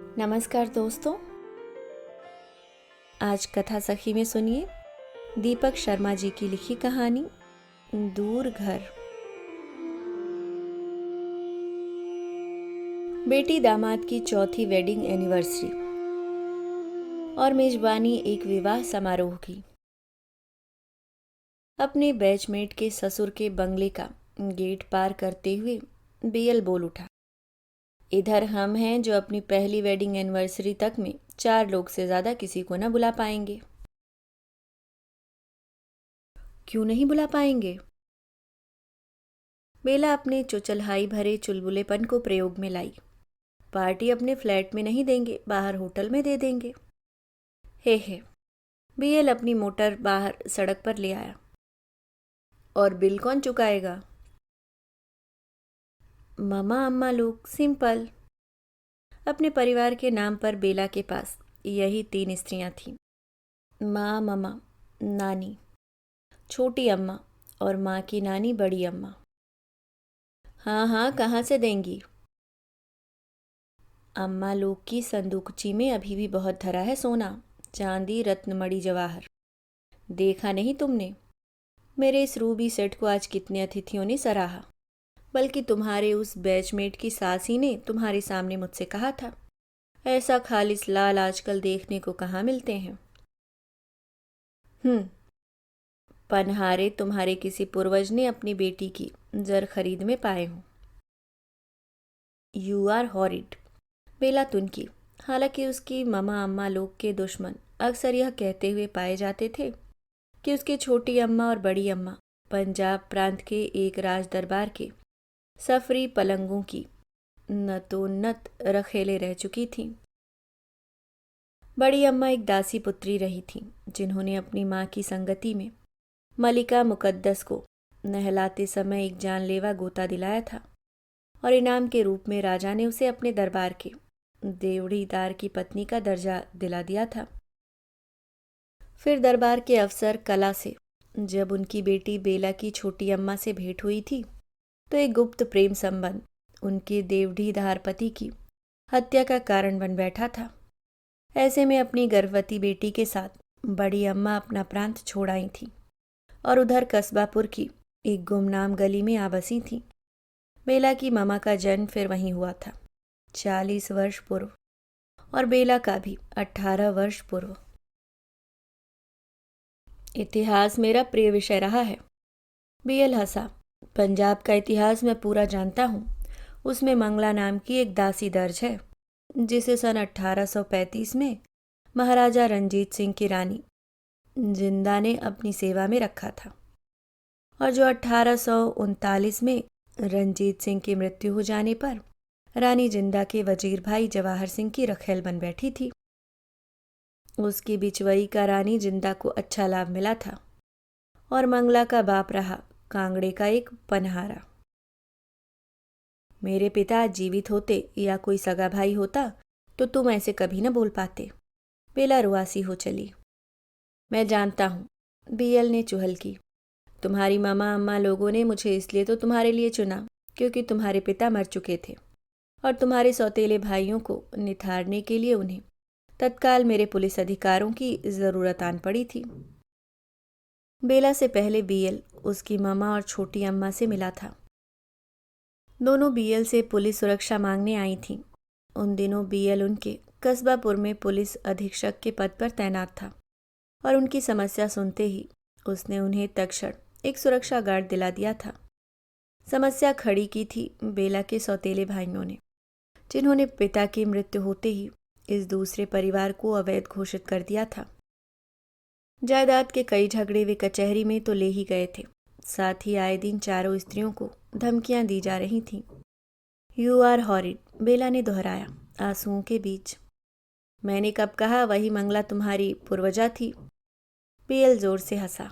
नमस्कार दोस्तों। आज कथा सखी में सुनिए दीपक शर्मा जी की लिखी कहानी दूर घर। बेटी दामाद की चौथी वेडिंग एनिवर्सरी और मेजबानी एक विवाह समारोह की। अपने बैचमेट के ससुर के बंगले का गेट पार करते हुए बीएल बोल उठा, इधर हम हैं जो अपनी पहली वेडिंग एनिवर्सरी तक में 4 लोग से ज्यादा किसी को न बुला पाएंगे। क्यों नहीं बुला पाएंगे? बेला अपने चुचलहाई भरे चुलबुलेपन को प्रयोग में लाई। पार्टी अपने फ्लैट में नहीं देंगे, बाहर होटल में दे देंगे। हे बीएल अपनी मोटर बाहर सड़क पर ले आया। और बिल कौन चुकाएगा? मामा अम्मा लोग, सिंपल। अपने परिवार के नाम पर बेला के पास यही 3 स्त्रियां थीं, माँ, ममा, नानी, छोटी अम्मा और माँ की नानी बड़ी अम्मा। हाँ, कहाँ से देंगी? अम्मा लोग की संदूकची में अभी भी बहुत धरा है सोना, चांदी, रत्न, मणि, जवाहर। देखा नहीं तुमने? मेरे इस रूबी सेट को आज कितने अतिथियों ने सराहा। बल्कि तुम्हारे उस बैचमेट की सासी ने तुम्हारे सामने मुझसे कहा था, ऐसा खालिस लाल आजकल देखने को कहाँ मिलते हैं। पनहारे तुम्हारे किसी पूर्वज ने अपनी बेटी की जर खरीद में पाए हों। यू आर हॉरिड, बेला तुनकी। हालांकि उसकी ममा अम्मा लोग के दुश्मन अक्सर यह कहते हुए पाए जाते थे कि उसकी छोटी अम्मा और बड़ी अम्मा पंजाब प्रांत के एक राज दरबार के सफरी पलंगों की नतोन्नत रखेले रह चुकी थीं। बड़ी अम्मा एक दासी पुत्री रही थीं, जिन्होंने अपनी माँ की संगति में मलिका मुकद्दस को नहलाते समय एक जानलेवा गोता दिलाया था और इनाम के रूप में राजा ने उसे अपने दरबार के देवड़ीदार की पत्नी का दर्जा दिला दिया था। फिर दरबार के अफसर कला से जब उनकी बेटी बेला की छोटी अम्मा से भेंट हुई थी, तो एक गुप्त प्रेम संबंध उनके देवड़ीदार पति की हत्या का कारण बन बैठा था। ऐसे में अपनी गर्भवती बेटी के साथ बड़ी अम्मा अपना प्रांत छोड़ आई थी और उधर कस्बापुर की एक गुमनाम गली में आ बसी थी। बेला की मामा का जन्म फिर वहीं हुआ था, 40 वर्ष पूर्व, और बेला का भी 18 वर्ष पूर्व। इतिहास मेरा प्रिय विषय रहा है। बीएल हंसा। पंजाब का इतिहास मैं पूरा जानता हूँ। उसमें मंगला नाम की एक दासी दर्ज है, जिसे सन 1835 में महाराजा रंजीत सिंह की रानी जिंदा ने अपनी सेवा में रखा था और जो 1839 में रंजीत सिंह की मृत्यु हो जाने पर रानी जिंदा के वजीर भाई जवाहर सिंह की रखेल बन बैठी थी। उसकी बिचवई का रानी जिंदा को अच्छा लाभ मिला था और मंगला का बाप रहा कांगड़े का एक पनहारा। मेरे पिता जीवित होते या कोई सगा भाई होता तो तुम ऐसे कभी न बोल पाते। बेला रुआसी हो चली। मैं जानता हूँ, बीएल ने चुहल की। तुम्हारी मामा अम्मा लोगों ने मुझे इसलिए तो तुम्हारे लिए चुना क्योंकि तुम्हारे पिता मर चुके थे और तुम्हारे सौतेले भाइयों को निथारने के लिए उन्हें तत्काल मेरे पुलिस अधिकारों की जरूरत आन पड़ी थी। बेला से पहले बीएल उसकी मामा और छोटी अम्मा से मिला था। दोनों बीएल से पुलिस सुरक्षा मांगने आई थीं। उन दिनों बीएल उनके कस्बापुर में पुलिस अधीक्षक के पद पर तैनात था और उनकी समस्या सुनते ही उसने उन्हें तत्क्षण एक सुरक्षा गार्ड दिला दिया था। समस्या खड़ी की थी बेला के सौतेले भाइयों ने, जिन्होंने पिता की मृत्यु होते ही इस दूसरे परिवार को अवैध घोषित कर दिया था। जायदाद के कई झगड़े वे कचहरी में तो ले ही गए थे, साथ ही आए दिन चारों स्त्रियों को धमकियां दी जा रही थीं। यू आर हॉरिड, बेला ने दोहराया आंसुओं के बीच। मैंने कब कहा वही मंगला तुम्हारी पूर्वजा थी? बीएल जोर से हंसा।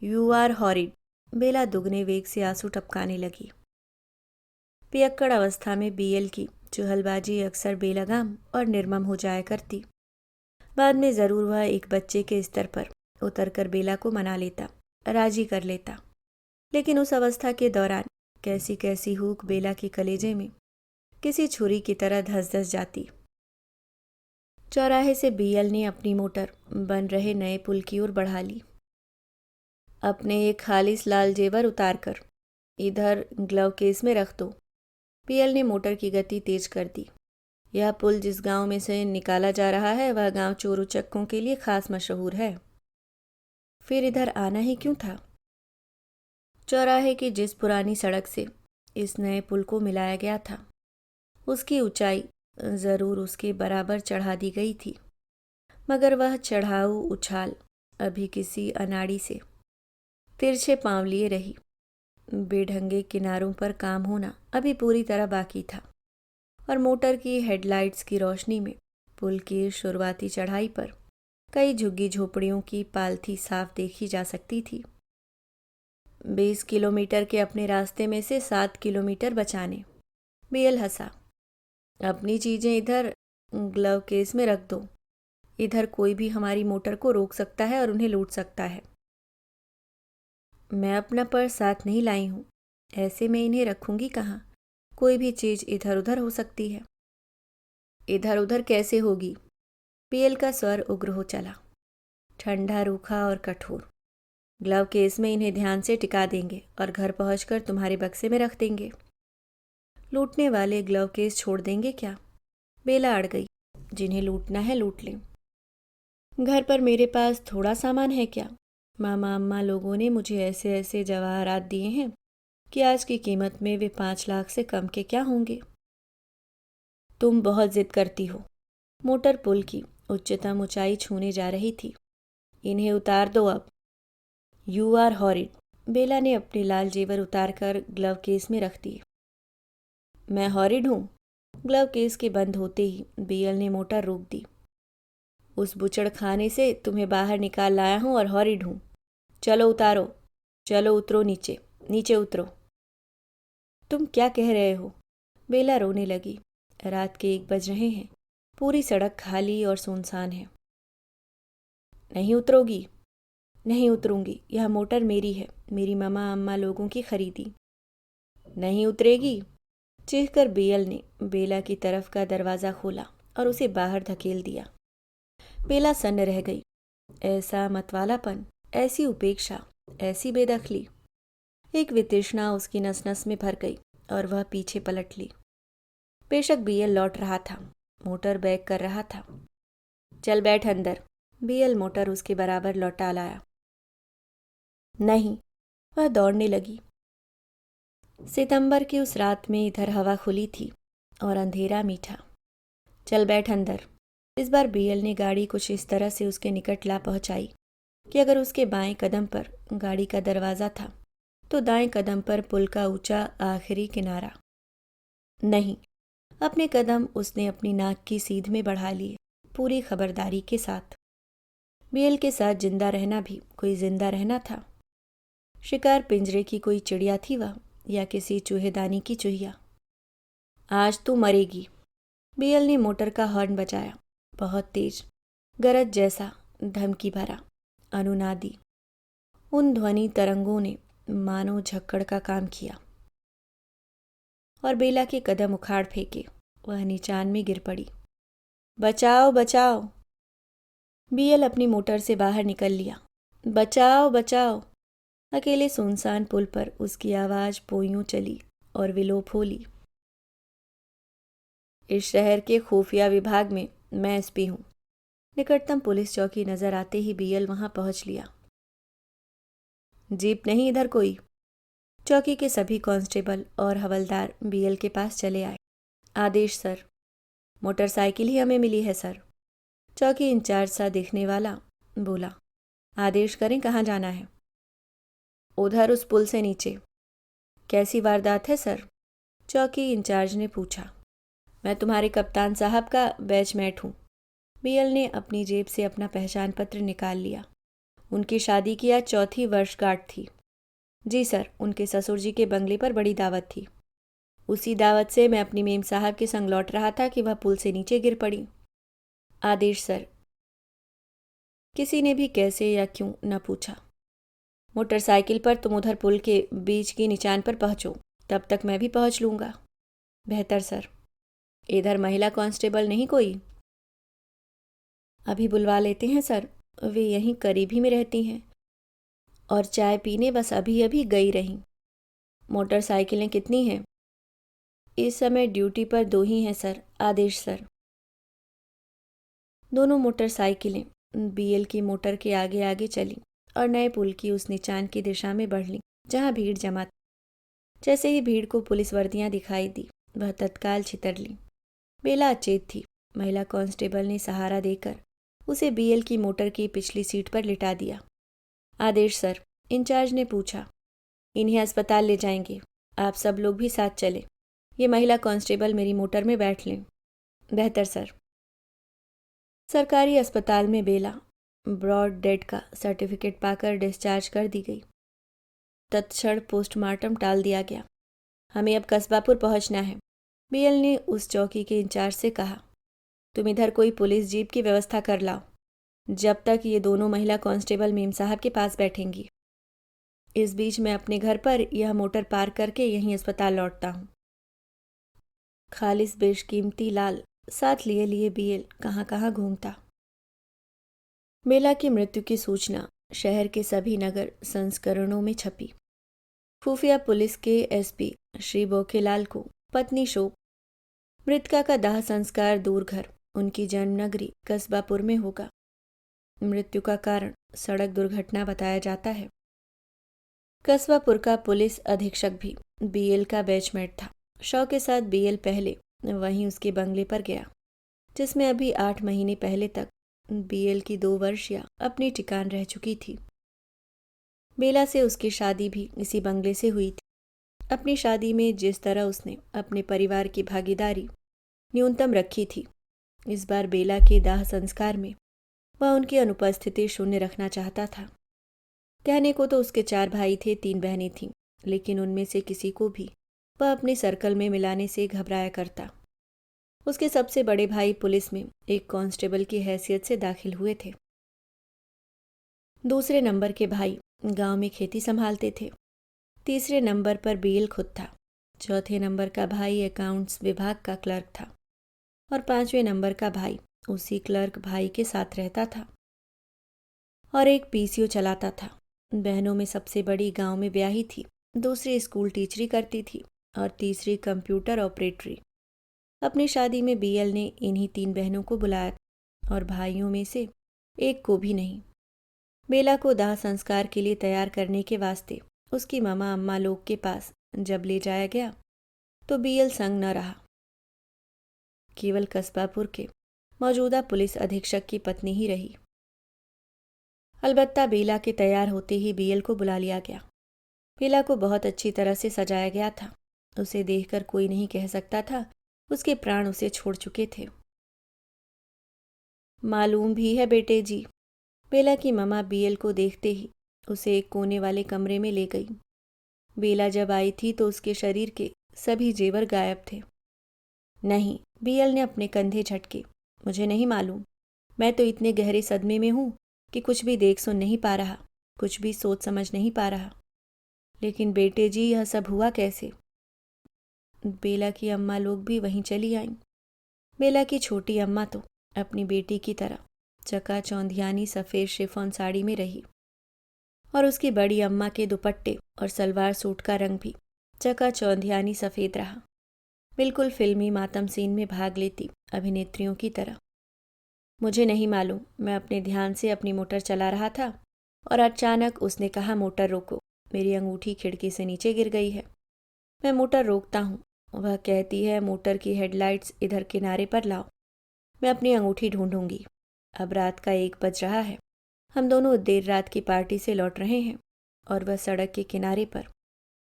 यू आर हॉरिड, बेला दुगने वेग से आंसू टपकाने लगी। पियक्कड़ अवस्था में बीएल की चुहलबाजी अक्सर बेलगाम और निर्मम हो जाया करती। बाद में जरूर वह एक बच्चे के स्तर पर उतरकर बेला को मना लेता, राजी कर लेता, लेकिन उस अवस्था के दौरान कैसी कैसी हुक बेला के कलेजे में किसी छुरी की तरह धस धस जाती। चौराहे से बीएल ने अपनी मोटर बन रहे नए पुल की ओर बढ़ा ली। अपने एक खालिस लाल जेवर उतार कर इधर ग्लव केस में रख दो। बीएल ने मोटर की गति तेज कर दी। यह पुल जिस गांव में से निकाला जा रहा है वह गांव चोर उचक्कों के लिए खास मशहूर है। फिर इधर आना ही क्यों था? चौराहे की जिस पुरानी सड़क से इस नए पुल को मिलाया गया था उसकी ऊंचाई जरूर उसके बराबर चढ़ा दी गई थी, मगर वह चढ़ाऊ उछाल अभी किसी अनाड़ी से तिरछे पांव लिए रही। बेढंगे किनारों पर काम होना अभी पूरी तरह बाकी था और मोटर की हेडलाइट्स की रोशनी में पुल की शुरुआती चढ़ाई पर कई झुग्गी झोपड़ियों की पालथी साफ देखी जा सकती थी। 20 किलोमीटर के अपने रास्ते में से 7 किलोमीटर बचाने। बीएल हंसा। अपनी चीजें इधर ग्लव केस में रख दो। इधर कोई भी हमारी मोटर को रोक सकता है और उन्हें लूट सकता है। मैं अपना पर्स साथ नहीं लाई हूं, ऐसे में इन्हें रखूंगी कहाँ? कोई भी चीज इधर उधर हो सकती है। इधर उधर कैसे होगी? बीएल का स्वर उग्र हो चला, ठंडा, रूखा और कठोर। ग्लव केस में इन्हें ध्यान से टिका देंगे और घर पहुंचकर तुम्हारे बक्से में रख देंगे। लूटने वाले ग्लव केस छोड़ देंगे क्या? बेला अड़ गई। जिन्हें लूटना है लूट लें। घर पर मेरे पास थोड़ा सामान है क्या? मामा अम्मा लोगों ने मुझे ऐसे ऐसे जवाहरात दिए हैं कि आज की कीमत में वे 5 लाख से कम के क्या होंगे। तुम बहुत जिद करती हो। मोटर पुल की उच्चतम ऊंचाई छूने जा रही थी। इन्हें उतार दो अब। You are horrid. बेला ने अपने लाल जेवर उतारकर ग्लव केस में रख दिए। मैं हॉरिड हूँ? ग्लव केस के बंद होते ही बीएल ने मोटर रोक दी। उस बुचड़ खाने से तुम्हें बाहर निकाल लाया हूं और हॉरिड हूं। चलो उतारो, चलो उतरो नीचे, नीचे उतरो। तुम क्या कह रहे हो? बेला रोने लगी। रात के 1 बज रहे हैं। पूरी सड़क खाली और सुनसान है। नहीं उतरोगी? नहीं उतरूंगी। यह मोटर मेरी है, मेरी मामा अम्मा लोगों की खरीदी। नहीं उतरेगी? चीखकर बीएल ने बेला की तरफ का दरवाज़ा खोला और उसे बाहर धकेल दिया। बेला सन्न रह गई। ऐसा मतवालापन, ऐसी उपेक्षा, ऐसी बेदखली। एक वितृष्णा उसकी नस नस में भर गई और वह पीछे पलट ली। बेशक बीएल लौट रहा था, मोटर बैक कर रहा था। चल बैठ अंदर। बीएल मोटर उसके बराबर लौटा लाया। नहीं। वह दौड़ने लगी। सितंबर की उस रात में इधर हवा खुली थी और अंधेरा मीठा। चल बैठ अंदर। इस बार बीएल ने गाड़ी कुछ इस तरह से उसके निकट ला पहुंचाई कि अगर उसके बाएं कदम पर गाड़ी का दरवाज़ा था तो दाएं कदम पर पुल का ऊंचा आखिरी किनारा। नहीं, अपने कदम उसने अपनी नाक की सीध में बढ़ा लिए, पूरी खबरदारी के साथ। बीएल के साथ जिंदा रहना भी कोई जिंदा रहना था। शिकार पिंजरे की कोई चिड़िया थी वह, या किसी चूहेदानी की चूहिया। आज तू मरेगी। बीएल ने मोटर का हॉर्न बजाया, बहुत तेज, गरज जैसा, धमकी भरा, अनुनादी। उन ध्वनि तरंगों ने मानो झक्कड़ का काम किया और बेला के कदम उखाड़ फेंके। वह नीचान में गिर पड़ी। बचाओ बचाओ। बीएल अपनी मोटर से बाहर निकल लिया। बचाओ बचाओ। अकेले सुनसान पुल पर उसकी आवाज पोयों चली और विलोप हो ली। इस शहर के खुफिया विभाग में मैं एसपी हूं। निकटतम पुलिस चौकी नजर आते ही बीएल वहां पहुंच लिया। जीप नहीं इधर कोई? चौकी के सभी कांस्टेबल और हवलदार बीएल के पास चले आए। आदेश सर। मोटरसाइकिल ही हमें मिली है सर। चौकी इंचार्ज सा दिखने वाला बोला। आदेश करें, कहाँ जाना है? उधर उस पुल से नीचे। कैसी वारदात है सर? चौकी इंचार्ज ने पूछा। मैं तुम्हारे कप्तान साहब का बैचमेट हूँ। बीएल ने अपनी जेब से अपना पहचान पत्र निकाल लिया। उनकी शादी की आज 4थी वर्षगांठ थी। जी सर, उनके ससुर जी के बंगले पर बड़ी दावत थी। उसी दावत से मैं अपनी मेम साहब के संग लौट रहा था कि वह पुल से नीचे गिर पड़ी। आदेश सर। किसी ने भी कैसे या क्यों न पूछा। मोटरसाइकिल पर तुम उधर पुल के बीच की निचान पर पहुंचो, तब तक मैं भी पहुंच लूंगा। बेहतर सर। इधर महिला कांस्टेबल नहीं कोई? अभी बुलवा लेते हैं सर, वे यहीं करीब ही में रहती हैं और चाय पीने बस अभी अभी गई रहीं। मोटरसाइकिलें कितनी हैं? इस समय ड्यूटी पर 2 ही हैं सर। आदेश सर। दोनों मोटरसाइकिलें बीएल की मोटर के आगे आगे चलीं और नए पुल की उस निचान की दिशा में बढ़ लीं जहां भीड़ जमा थी। जैसे ही भीड़ को पुलिस वर्दियां दिखाई दी, वह तत्काल छितर ली। बेला अचेत थी। महिला कांस्टेबल ने सहारा देकर उसे बीएल की मोटर की पिछली सीट पर लिटा दिया। आदेश सर, इंचार्ज ने पूछा। इन्हें अस्पताल ले जाएंगे, आप सब लोग भी साथ चले। ये महिला कांस्टेबल मेरी मोटर में बैठ लें। बेहतर सर। सरकारी अस्पताल में बेला ब्रॉड डेड का सर्टिफिकेट पाकर डिस्चार्ज कर दी गई। तत्क्षण पोस्टमार्टम टाल दिया गया। हमें अब कस्बापुर पहुंचना है, बीएल ने उस चौकी के इंचार्ज से कहा। तुम इधर कोई पुलिस जीप की व्यवस्था कर लाओ, जब तक ये दोनों महिला कांस्टेबल मेम साहब के पास बैठेंगी। इस बीच मैं अपने घर पर यह मोटर पार करके यहीं अस्पताल लौटता हूँ। खालिस बेशकीमती लाल साथ लिए लिए बीएल कहाँ कहाँ घूमता। बेला की मृत्यु की सूचना शहर के सभी नगर संस्करणों में छपी। खुफिया पुलिस के एसपी श्री बोखेलाल को पत्नी शोक। मृतका का दाह संस्कार दूर घर उनकी जन्मनगरी कस्बापुर में होगा। मृत्यु का कारण सड़क दुर्घटना बताया जाता है। कस्बापुर का पुलिस अधीक्षक भी बीएल का बैचमेट था। शव के साथ बीएल पहले वहीं उसके बंगले पर गया, जिसमें अभी 8 महीने पहले तक बीएल की 2 वर्षीया अपनी ठिकान रह चुकी थी। बेला से उसकी शादी भी इसी बंगले से हुई थी। अपनी शादी में जिस तरह उसने अपने परिवार की भागीदारी न्यूनतम रखी थी, इस बार बेला के दाह संस्कार में वह उनकी अनुपस्थिति शून्य रखना चाहता था। कहने को तो उसके 4 भाई थे, 3 बहनें थीं, लेकिन उनमें से किसी को भी वह अपने सर्कल में मिलाने से घबराया करता। उसके सबसे बड़े भाई पुलिस में एक कांस्टेबल की हैसियत से दाखिल हुए थे। दूसरे नंबर के भाई गांव में खेती संभालते थे। तीसरे नंबर पर बीएल खुद था। चौथे नंबर का भाई अकाउंट्स विभाग का क्लर्क था और 5वें नंबर का भाई उसी क्लर्क भाई के साथ रहता था और एक पीसीओ चलाता था। बहनों में सबसे बड़ी गांव में ब्याही थी, दूसरी स्कूल टीचरी करती थी और तीसरी कंप्यूटर ऑपरेटरी। अपनी शादी में बीएल ने इन्हीं 3 बहनों को बुलाया और भाइयों में से एक को भी नहीं। बेला को दाह संस्कार के लिए तैयार करने के वास्ते उसकी मामा अम्मा लोग के पास जब ले जाया गया तो बीएल संग न रहा। केवल कस्बापुर के मौजूदा पुलिस अधीक्षक की पत्नी ही रही। अलबत्ता बेला के तैयार होते ही बीएल को बुला लिया गया। बेला को बहुत अच्छी तरह से सजाया गया था। उसे देखकर कोई नहीं कह सकता था उसके प्राण उसे छोड़ चुके थे। मालूम भी है बेटे जी। बेला की ममा बीएल को देखते ही उसे एक कोने वाले कमरे में ले गई। बेला जब आई थी तो उसके शरीर के सभी जेवर गायब थे। नहीं, बीएल ने अपने कंधे झटके। मुझे नहीं मालूम। मैं तो इतने गहरे सदमे में हूं कि कुछ भी देख सुन नहीं पा रहा, कुछ भी सोच समझ नहीं पा रहा। लेकिन बेटे जी, यह सब हुआ कैसे? बेला की अम्मा लोग भी वहीं चली आईं। बेला की छोटी अम्मा तो अपनी बेटी की तरह चकाचौंधियानी सफ़ेद शिफॉन साड़ी में रही और उसकी बड़ी अम्मा के दुपट्टे और सलवार सूट का रंग भी चकाचौंधियानी सफ़ेद रहा, बिल्कुल फिल्मी मातम सीन में भाग लेती अभिनेत्रियों की तरह। मुझे नहीं मालूम। मैं अपने ध्यान से अपनी मोटर चला रहा था और अचानक उसने कहा, मोटर रोको। मेरी अंगूठी खिड़की से नीचे गिर गई है। मैं मोटर रोकता हूँ, वह कहती है, मोटर की हेडलाइट्स इधर किनारे पर लाओ। मैं अपनी अंगूठी ढूंढूंगी। अब रात का 1 बज रहा है। हम दोनों देर रात की पार्टी से लौट रहे हैं और वह सड़क के किनारे पर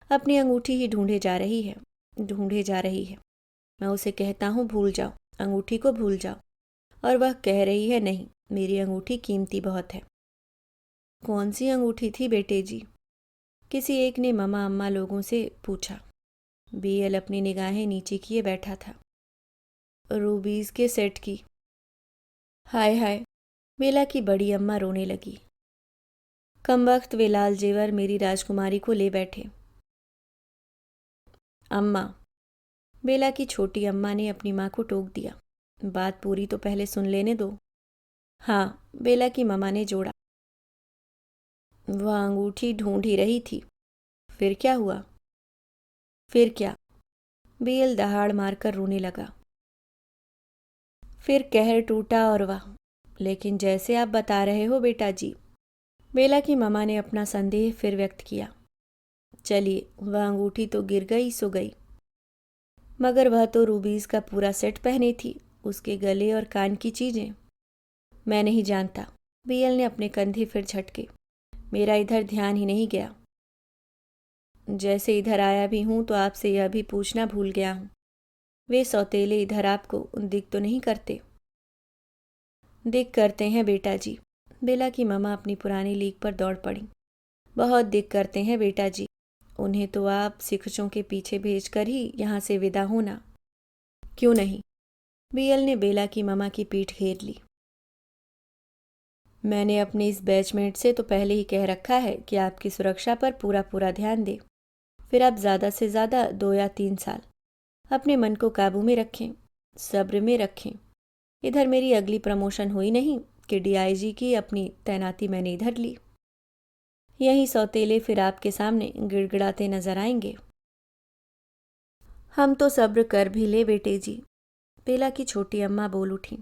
अपनी अंगूठी ही ढूंढे जा रही है, ढूंढे जा रही है। मैं उसे कहता हूँ, भूल जाओ, अंगूठी को भूल जाओ, और वह कह रही है, नहीं, मेरी अंगूठी कीमती बहुत है। कौन सी अंगूठी थी बेटे जी? किसी एक ने ममा अम्मा लोगों से पूछा। बीएल अपनी निगाहें नीचे किए बैठा था। रूबीज के सेट की। हाय हाय, बेला की बड़ी अम्मा रोने लगी। कमबख्त वे लाल जेवर मेरी राजकुमारी को ले बैठे। अम्मा, बेला की छोटी अम्मा ने अपनी माँ को टोक दिया। बात पूरी तो पहले सुन लेने दो। हाँ, बेला की ममा ने जोड़ा। वह अंगूठी ढूंढ ही रही थी। फिर क्या हुआ? फिर क्या? बीएल दहाड़ मारकर रोने लगा। फिर कहर टूटा और वाह, लेकिन जैसे आप बता रहे हो बेटा जी। बेला की ममा ने अपना संदेह फिर व्यक्त किया। चलिए, वह अंगूठी तो गिर गई सो गई, मगर वह तो रूबीज का पूरा सेट पहनी थी, उसके गले और कान की चीजें। मैं नहीं जानता। बीएल ने अपने कंधे फिर झटके। मेरा इधर ध्यान ही नहीं गया। जैसे इधर आया भी हूं तो आपसे यह भी पूछना भूल गया हूं, वे सौतेले इधर आपको दिख तो नहीं करते? दिख करते हैं बेटा जी। बेला की ममा अपनी पुरानी लीक पर दौड़ पड़ी। बहुत दिख करते हैं बेटा जी। उन्हें तो आप सिखचों के पीछे भेजकर ही यहाँ से विदा होना। क्यों नहीं? बीएल ने बेला की ममा की पीठ घेर ली। मैंने अपने इस बैचमेट से तो पहले ही कह रखा है कि आपकी सुरक्षा पर पूरा पूरा ध्यान दे। फिर आप ज़्यादा से ज़्यादा 2 या 3 साल अपने मन को काबू में रखें, सब्र में रखें। इधर मेरी अगली प्रमोशन हुई नहीं कि डीआईजी की अपनी तैनाती मैंने इधर ली। यही सौतेले फिर आपके सामने गिड़गिड़ाते नजर आएंगे। हम तो सब्र कर भी ले बेटे जी। बेला की छोटी अम्मा बोल उठी।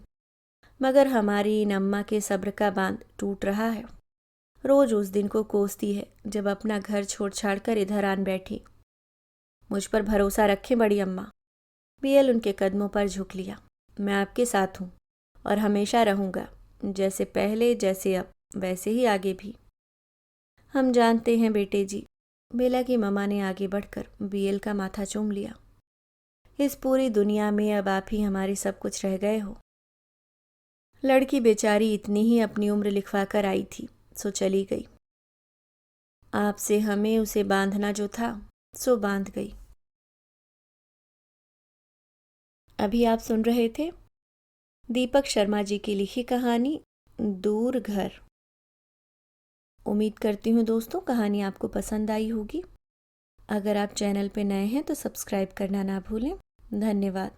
मगर हमारी इन अम्मा के सब्र का बांध टूट रहा है। रोज उस दिन को कोसती है जब अपना घर छोड़ छाड़ कर इधर आन बैठी। मुझ पर भरोसा रखें बड़ी अम्मा। बीएल उनके कदमों पर झुक लिया। मैं आपके साथ हूँ और हमेशा रहूँगा, जैसे पहले, जैसे अब, वैसे ही आगे भी। हम जानते हैं बेटे जी। बेला की ममा ने आगे बढ़कर बीएल का माथा चूम लिया। इस पूरी दुनिया में अब आप ही हमारी सब कुछ रह गए हो। लड़की बेचारी इतनी ही अपनी उम्र लिखवा कर आई थी, सो चली गई। आपसे हमें उसे बांधना जो था, सो बांध गई। अभी आप सुन रहे थे दीपक शर्मा जी की लिखी कहानी दूर घर। उम्मीद करती हूँ दोस्तों कहानी आपको पसंद आई होगी। अगर आप चैनल पे नए हैं तो सब्सक्राइब करना ना भूलें। धन्यवाद।